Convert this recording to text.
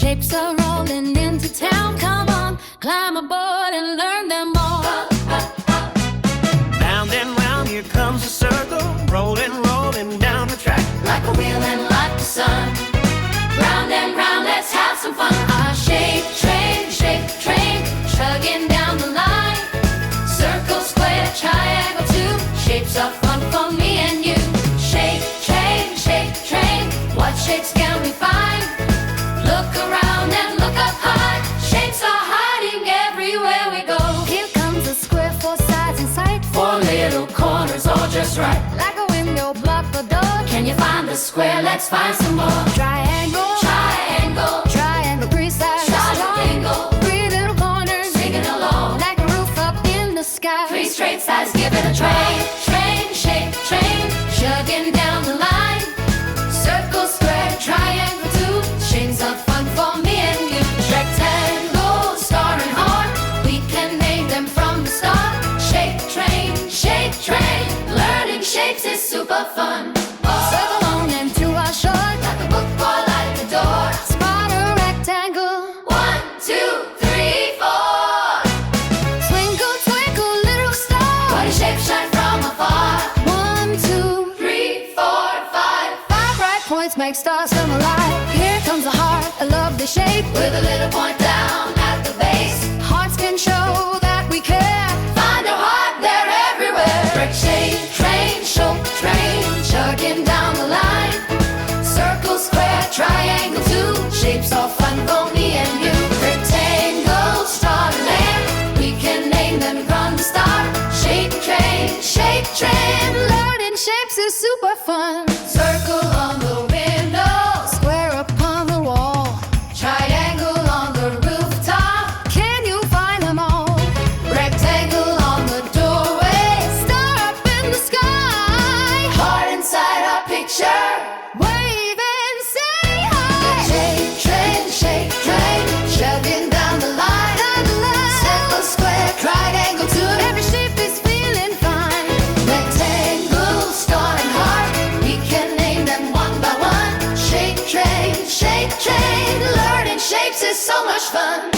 Shapes are rolling into town. Come on, climb aboard and learn them all. Round and round, here comes a circle, rolling, rolling down the track. Like a wheel and like the sun. Round and round, let's have some fun. Our shape train, chugging down the line. Circle, square, triangle, two. Shapes are fun for me and you. Shape train, what shapes can we find? Look around and look up high. Shapes are hiding everywhere we go. Here comes a square, four sides in sight. Four little corners all just right. Like a window, block the door. Can you find the square? Let's find some more. Triangle, three sides. Triangle, three little corners. Singing along like a roof up in the sky. Three straight sides, give it a try. Shape train, chugging down the line. Circle, square, triangle, two. Shapes are fun for me and you. Rectangle, star and heart. We can name them from the start. Shape train, learning shapes is super fun. Circle long and two are short. Like a book or like a door. Spot a rectangle. 1, 2, 3, 4. Twinkle, twinkle, little star. What a shape shine from afar. 1, 2, 3, 4, 5. 5 bright points make stars come alive. Here comes a heart, a lovely shape. With a little point down at the base. Hearts can show that we care. Find a heart, they're everywhere. Shape train, chugging down the line. Circle, square, triangle, two. Shapes are fun for me and you. Rectangle, star and land. We can name them from the start. Shape train, learning shapes is super fun. Circle on the window, square upon the wall. Triangle on the rooftop. Can you find them all? Rectangle on the doorway. Star up in the sky. Heart inside our picture. Wave and say hi. Shape train, chugging down the line. Circle, square, triangle, two. Every shape is feeling fine. Rectangle, star and heart. We can name them one by one. Shape train, learning shapes is so much fun.